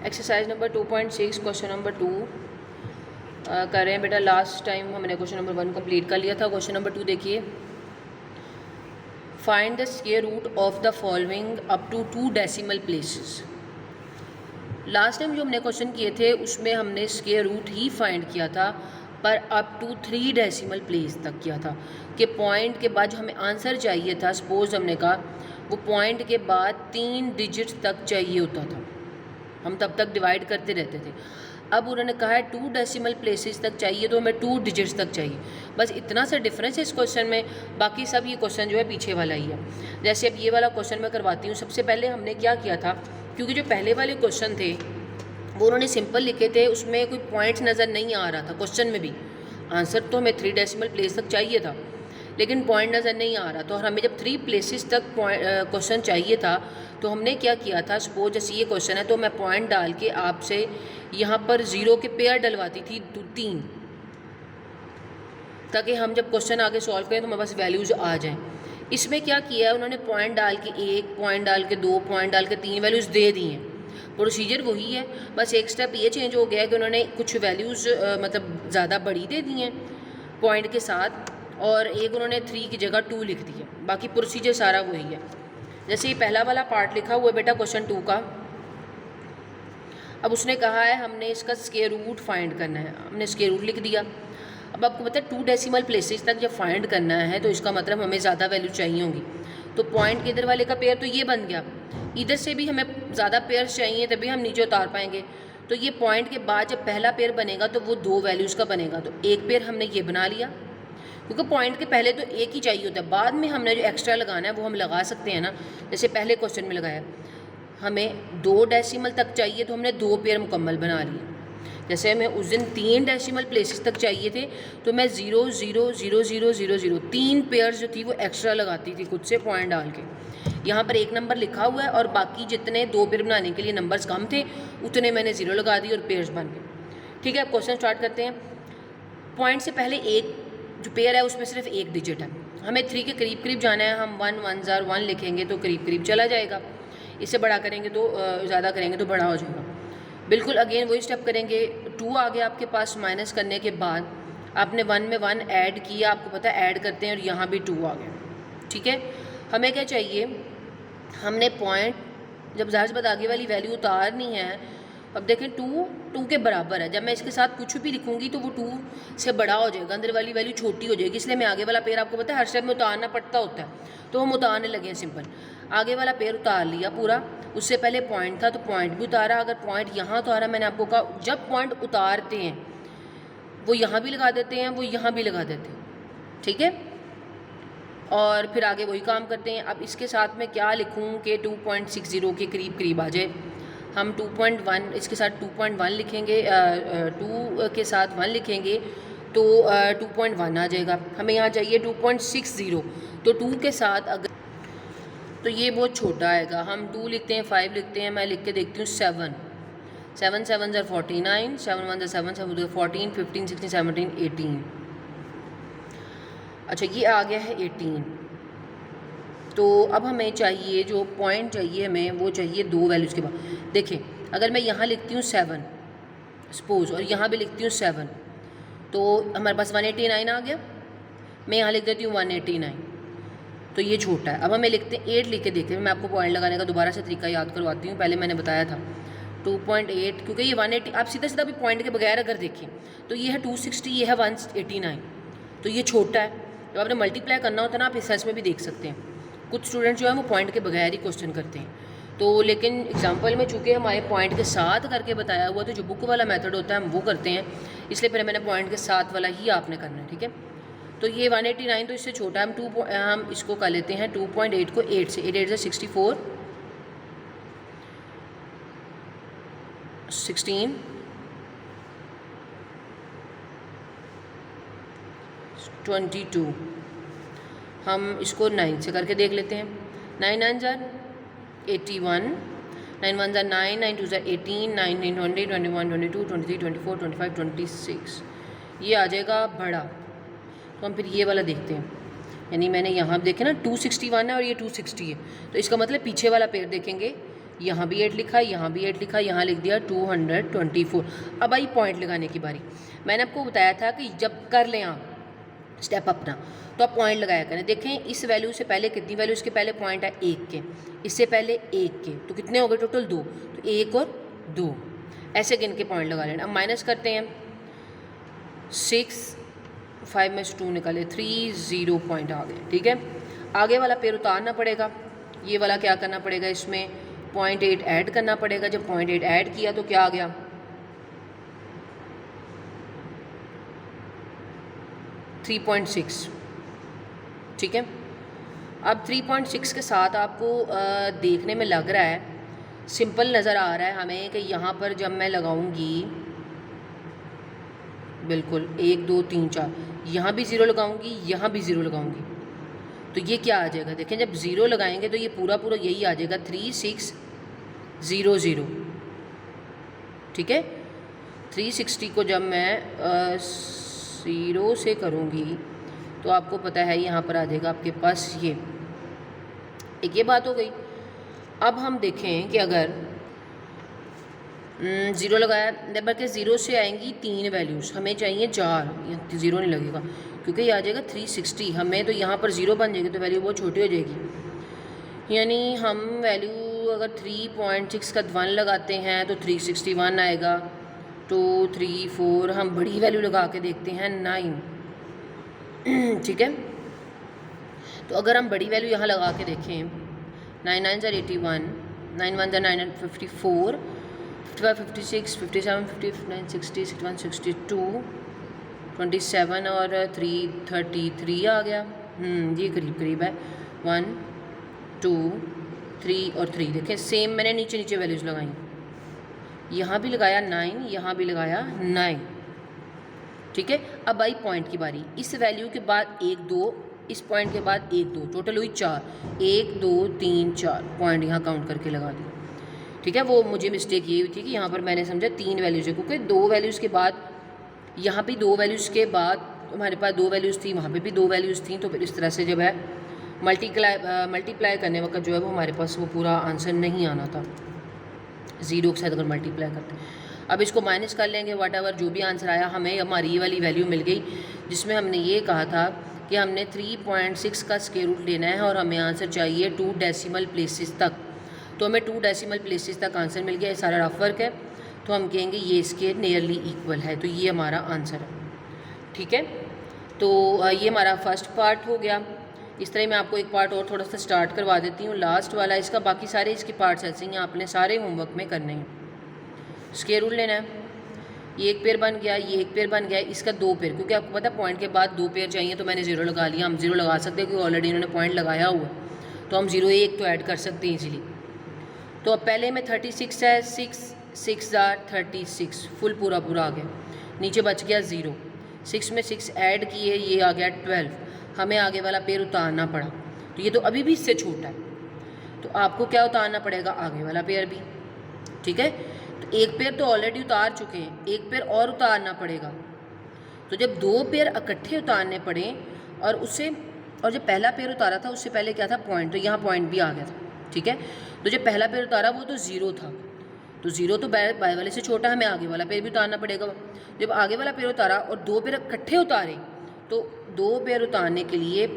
Exercise number 2.6 question number 2 कर रहे हैं बेटा। लास्ट टाइम हमने क्वेश्चन नंबर 1 कंप्लीट कर लिया था। क्वेश्चन नंबर 2 देखिए, find the square root of the following up to 2 decimal places. Last time जो हमने क्वेश्चन किए थे उसमें हमने स्क्वायर रूट ही फाइंड किया था, पर अप टू 3 डेसिमल प्लेस तक किया था कि पॉइंट के बाद जो हमें आंसर चाहिए था, सपोज हमने कहा वो पॉइंट के बाद 3 डिजिट्स तक चाहिए होता था, हम तब तक डिवाइड करते रहते थे। अब उन्होंने कहा है 2 डेसिमल प्लेसेस तक चाहिए, तो हमें 2 डिजिट्स तक चाहिए। बस इतना सा डिफरेंस है इस क्वेश्चन में, बाकी सब ये क्वेश्चन जो है पीछे वाला ही है। जैसे अब ये वाला क्वेश्चन मैं करवाती हूँ। सबसे पहले हमने क्या किया था, क्योंकि जो पहले वाले क्वेश्चन थे वो उन्होंने सिंपल लिखे थे, उसमें कोई पॉइंट्स नज़र नहीं आ रहा था क्वेश्चन में भी। आंसर तो हमें 3 डेसिमल प्लेस तक चाहिए था, लेकिन पॉइंट नज़र नहीं आ रहा था। और हमें जब 3 प्लेसेस तक क्वेश्चन चाहिए था, तो हमने क्या किया था, सपोज जैसे ये क्वेश्चन है तो मैं पॉइंट डाल के आपसे यहाँ पर 0 के पेयर डलवाती थी 3, ताकि हम जब क्वेश्चन आगे सॉल्व करें तो हमारे पास वैल्यूज़ आ जाएं। इसमें क्या किया है उन्होंने, पॉइंट डाल के 1, पॉइंट डाल के 2, पॉइंट डाल के 3 वैल्यूज़ दे दी हैं। प्रोसीजर वही है, बस एक स्टेप ये चेंज हो गया है कि उन्होंने कुछ वैल्यूज़ मतलब ज़्यादा बड़ी दे दी हैं पॉइंट के साथ, और एक उन्होंने 3 की जगह 2 लिख दी है। बाकी प्रोसीजर सारा वही है। जैसे ये पहला वाला पार्ट लिखा हुआ है बेटा क्वेश्चन 2 का। अब उसने कहा है हमने इसका स्क्वायर रूट फाइंड करना है, हमने स्क्वायर रूट लिख दिया। अब आपको पता है 2 डेसिमल प्लेसेस तक जब फाइंड करना है तो इसका मतलब हमें ज़्यादा वैल्यू चाहिए होंगी। तो पॉइंट के इधर वाले का पेयर तो ये बन गया, इधर से भी हमें ज़्यादा पेयर्स चाहिए तभी हम नीचे उतार पाएंगे। तो ये पॉइंट के बाद जब पहला पेयर बनेगा तो वो 2 वैल्यूज़ का बनेगा। तो एक पेयर हमने ये बना लिया, क्योंकि पॉइंट के पहले तो एक ही चाहिए होता है, बाद में हमने जो एक्स्ट्रा लगाना है वो हम लगा सकते हैं ना। जैसे पहले क्वेश्चन में लगाया हमें 2 डेसिमल तक चाहिए तो हमने 2 पेयर मुकम्मल बना लिए। जैसे हमें उस दिन 3 डेसिमल प्लेसेस तक चाहिए थे तो मैं 0 0 0 0 0 0 3 पेयर्स जो थी वो एक्स्ट्रा लगाती थी खुद से पॉइंट डाल के। यहाँ पर 1 नंबर लिखा हुआ है और बाकी जितने 2 पेयर बनाने के लिए नंबर्स कम थे उतने मैंने 0 लगा दिए और पेयर्स बन गए। ठीक है, अब क्वेश्चन स्टार्ट करते हैं। पॉइंट से पहले एक जो पेयर है उसमें सिर्फ 1 डिजिट है, हमें 3 के करीब करीब जाना है। हम 1 1 0 1 लिखेंगे तो करीब करीब चला जाएगा, इससे बड़ा करेंगे तो ज़्यादा करेंगे तो बड़ा हो जाएगा। बिल्कुल अगेन वही स्टेप करेंगे। 2 आ गया आपके पास, माइनस करने के बाद आपने 1 में 1 ऐड किया, आपको पता है ऐड करते हैं, और यहाँ भी 2 आ गया। ठीक है, हमें क्या चाहिए, हमने पॉइंट जब ज़ाहिर सी बात आगे वाली वैल्यू उतारनी है। अब देखें 2 के बराबर है, जब मैं इसके साथ कुछ भी लिखूंगी तो वो 2 से बड़ा हो जाएगा, अंदर वाली वैल्यू छोटी हो जाएगी। इसलिए मैं आगे वाला पेयर, आपको पता है हर स्टेप में उतारना पड़ता होता है, तो हम उतारने लगे हैं सिंपल। आगे वाला पेयर उतार लिया पूरा, उससे पहले पॉइंट था तो पॉइंट भी उतारा। अगर पॉइंट यहाँ उतारा, मैंने आपको कहा जब पॉइंट उतारते हैं वो यहाँ भी लगा देते हैं, वो यहाँ भी लगा देते हैं। ठीक है, और फिर आगे वही काम करते हैं। अब इसके साथ में क्या लिखूँ कि 2.60 के करीब करीब आ जाए। हम 2.1 इसके साथ 2.1 लिखेंगे, 2 के साथ 1 लिखेंगे तो 2.1 आ जाएगा। हमें यहाँ चाहिए 2.60, तो 2 के साथ अगर तो ये बहुत छोटा आएगा। हम 2 लिखते हैं, 5 लिखते हैं, मैं लिख के देखती हूँ 7 7 7 ज़र 49, 7 1 ज़र 7 7 14 15 16 17 18। अच्छा ये आ गया है 18। तो अब हमें चाहिए जो पॉइंट चाहिए हमें वो चाहिए 2 वैल्यूज़ के बाद। देखें अगर मैं यहाँ लिखती हूँ 7 सपोज और यहाँ भी लिखती हूँ 7, तो हमारे पास 189 आ गया। मैं यहाँ लिख देती हूँ 189, तो ये छोटा है। अब हमें लिखते हैं 8 लिख के देखते हैं। मैं आपको पॉइंट लगाने का दोबारा से तरीका याद करवाती हूँ, पहले मैंने बताया था 2.8, क्योंकि ये 180 आप सीधा सीधा भी पॉइंट के बगैर अगर देखें तो ये है 260, ये है 189, तो ये छोटा है। जब आपने मल्टीप्लाई करना होता है ना, आप इस सेंस में भी देख सकते हैं। कुछ स्टूडेंट जो है वो पॉइंट के बगैर ही क्वेश्चन करते हैं, तो लेकिन एग्जांपल में चूँकि हमारे पॉइंट के साथ करके बताया हुआ, तो जो बुक वाला मेथड होता है हम वो करते हैं, इसलिए फिर मैंने पॉइंट के साथ वाला ही आपने करना है। ठीक है, तो ये 189 तो इससे छोटा है। हम इसको कर लेते हैं 2.8 को 8 से, 8 8 से 64, 16 22। हम इसको 9 से करके देख लेते हैं। 9 9 ज़र 81, 9 1 ज़र 9, 9 2 ज़र 18, 9 9 20 21 22 23 24 25 26, ये आ जाएगा बड़ा। तो हम फिर ये वाला देखते हैं, यानी मैंने यहाँ देखे ना 261 है और ये 260 है, तो इसका मतलब पीछे वाला पेयर देखेंगे, यहाँ भी 8 लिखा, यहाँ भी 8 लिखा, यहाँ लिख दिया 224। अब आई पॉइंट लगाने की बारी। मैंने आपको बताया था कि जब कर लें आप स्टेप अपना तो आप पॉइंट लगाया करें। देखें इस वैल्यू से पहले कितनी वैल्यू, इसके पहले पॉइंट है 1 के, इससे पहले 1 के, तो कितने हो गए टोटल 2, तो 1 और 2 ऐसे गिन के पॉइंट लगा लेना। अब माइनस करते हैं 6, 5 में से 2 निकाले 3, 0 पॉइंट आ गए। ठीक है, आगे वाला पेड़ उतारना पड़ेगा, ये वाला क्या करना पड़ेगा, इसमें 0.8 ऐड करना पड़ेगा। जब 0.8 ऐड किया तो क्या आ गया 3.6। ठीक है, अब 3.6 के साथ आपको देखने में लग रहा है, सिंपल नज़र आ रहा है हमें कि यहाँ पर जब मैं लगाऊंगी बिल्कुल 1 2 3 4, यहाँ भी 0 लगाऊंगी, यहाँ भी 0 लगाऊंगी, तो ये क्या आ जाएगा, देखें जब 0 लगाएंगे तो ये पूरा पूरा यही आ जाएगा 3 6 0 0। ठीक है, 360 को जब मैं 0 से करूँगी तो आपको पता है यहाँ पर आ जाएगा आपके पास ये, एक ये बात हो गई। अब हम देखें कि अगर 0 लगाया, बल्कि 0 से आएंगी 3 वैल्यूज़, हमें चाहिए 4, 0 नहीं लगेगा क्योंकि ये आ जाएगा 360, हमें तो यहाँ पर 0 बन जाएगी तो वैल्यू बहुत छोटी हो जाएगी। यानी हम वैल्यू अगर 3.6 का 1 लगाते हैं तो 361 आएगा। 2 3 4 हम बड़ी वैल्यू लगा के देखते हैं 9। ठीक है, तो अगर हम बड़ी वैल्यू यहाँ लगा के देखें 9 9 81, 9 1 9 54, 55 56 57 59 60 61 62 27 और 3 33 आ गया। ये करीब करीब है 1 2 3 और 3। देखें सेम मैंने नीचे नीचे वैल्यूज़ लगाई, यहाँ भी लगाया 9, यहाँ भी लगाया 9। ठीक है, अब आई पॉइंट की बारी। इस वैल्यू के बाद 1 2, इस पॉइंट के बाद 1 2, टोटल हुई 4, 1 2 3 4 पॉइंट यहाँ काउंट करके लगा दी। ठीक है, वो मुझे मिस्टेक ये हुई थी कि यहाँ पर मैंने समझा 3 वैल्यूज़ है, क्योंकि 2 वैल्यूज़ के बाद यहाँ भी 2 वैल्यूज़ के बाद हमारे पास 2 वैल्यूज़ थी, वहाँ पे भी 2 वैल्यूज़ थी, तो फिर इस तरह से जब है मल्टीप्लाई करने वक्त जो है वो हमारे पास वो पूरा आंसर नहीं आना था 0 के साथ अगर मल्टीप्लाई करते। अब इसको माइनस कर लेंगे, वट एवर जो भी आंसर आया, हमें हमारी ये वाली वैल्यू मिल गई जिसमें हमने ये कहा था कि हमने 3.6 का स्क्वायर रूट लेना है और हमें आंसर चाहिए 2 डेसिमल प्लेसेस तक। तो हमें 2 डेसिमल प्लेसेस तक आंसर मिल गया। ये सारा रफ वर्क है, तो हम कहेंगे ये इसके नियरली इक्वल है, तो ये हमारा आंसर है। ठीक है, तो ये हमारा फर्स्ट पार्ट हो गया। इस तरह मैं आपको एक पार्ट और थोड़ा सा स्टार्ट करवा देती हूँ, लास्ट वाला इसका। बाकी सारे इसके पार्ट्स ऐसे ही आपने सारे होमवर्क में करने हैं। स्क्वायर रूट लेना है, ये एक पेयर बन गया, ये एक पेयर बन गया, इसका 2 पेयर, क्योंकि आपको पता है पॉइंट के बाद 2 पेयर चाहिए, तो मैंने 0 लगा लिया। हम 0 लगा सकते हैं क्योंकि ऑलरेडी इन्होंने पॉइंट लगाया हुआ है, तो हम 0 1 तो ऐड कर सकते हैं इजीली। तो अब पहले में 36 है, 6 6 36 फुल पूरा पूरा आ गया, नीचे बच गया 0, 6 में 6 ऐड किए, ये आ गया 12। हमें आगे वाला पेयर उतारना पड़ा, तो ये तो अभी भी इससे छोटा है, तो आपको क्या उतारना पड़ेगा, आगे वाला पेयर भी। ठीक है, तो एक पेयर तो ऑलरेडी उतार चुके हैं, एक पेयर और उतारना पड़ेगा। तो जब 2 पेयर इकट्ठे उतारने पड़े और जब पहला पेयर उतारा था उससे पहले क्या था, पॉइंट, तो यहाँ पॉइंट भी आ गया था। ठीक है, तो जब पहला पेयर उतारा वो तो 0 था, तो 0 तो बाय वाले से छोटा, हमें आगे वाला पेयर भी उतारना पड़ेगा। जब आगे वाला पेयर उतारा और 2 पेयर इकट्ठे उतारे, तो 2 पेयर उतारने के लिए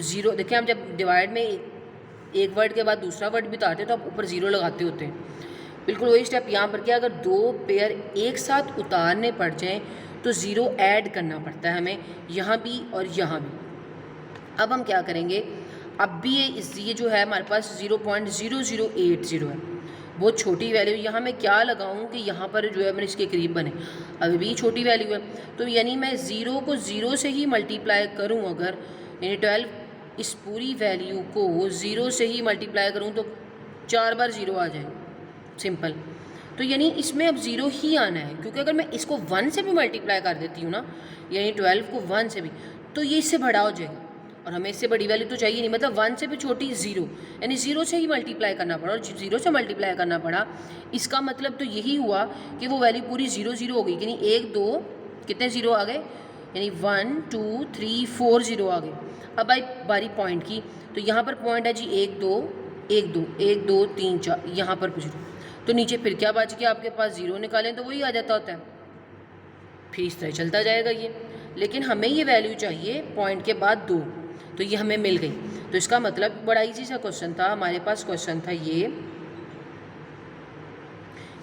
0, देखिए हम जब डिवाइड में एक वर्ड के बाद दूसरा वर्ड भी उतारते हैं तो आप ऊपर 0 लगाते होते हैं। बिल्कुल वही स्टेप यहाँ पर किया। अगर 2 पेयर एक साथ उतारने पड़ जाएँ तो 0 ऐड करना पड़ता है हमें, यहाँ भी और यहाँ भी। अब हम क्या करेंगे, अब भी ये जो है हमारे पास 0.0080 है, बहुत छोटी वैल्यू। यहाँ मैं क्या लगाऊं कि यहाँ पर जो है मैंने इसके करीब बने, अभी भी छोटी वैल्यू है, तो यानी मैं 0 को 0 से ही मल्टीप्लाई करूँ अगर, यानी 12 इस पूरी वैल्यू को 0 से ही मल्टीप्लाई करूँ तो 4 बार 0 आ जाए, सिंपल। तो यानी इसमें अब 0 ही आना है, क्योंकि अगर मैं इसको 1 से भी मल्टीप्लाई कर देती हूँ ना, यानी 12 को 1 से भी, तो ये इससे बड़ा हो जाएगा, और हमें इससे बड़ी वैल्यू तो चाहिए नहीं, मतलब 1 से भी छोटी 0, यानी 0 से ही मल्टीप्लाई करना पड़ा, और 0 से मल्टीप्लाई करना पड़ा। इसका मतलब तो यही हुआ कि वो वैल्यू पूरी 0 0 हो गई, यानी 1 2 कितने 0 आ गए, यानी 1 2 3 4 0 आ गए। अब आई बारी पॉइंट की, तो यहाँ पर पॉइंट है जी 1 2 1 2 1 2 3 4 यहाँ पर कुछ तो नीचे फिर क्या बच गया आपके पास, 0 निकालें तो वही आ जाता होता है। फिर इस तरह चलता जाएगा ये, लेकिन हमें ये वैल्यू चाहिए पॉइंट के बाद 2, तो ये हमें मिल गई। तो इसका मतलब बड़ा इजी सा क्वेश्चन था हमारे पास, क्वेश्चन था ये,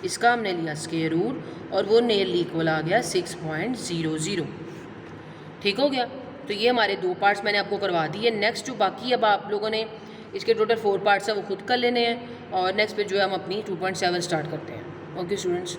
इसका हमने लिया स्क्वायर रूट और वो नियरली इक्वल आ गया 6.00। ठीक हो गया। तो ये हमारे 2 पार्ट्स मैंने आपको करवा दिए। नेक्स्ट जो बाकी अब आप लोगों ने इसके टोटल 4 पार्ट्स हैं वो खुद कर लेने हैं, और नेक्स्ट पे जो है हम अपनी 2.7 स्टार्ट करते हैं। Okay students.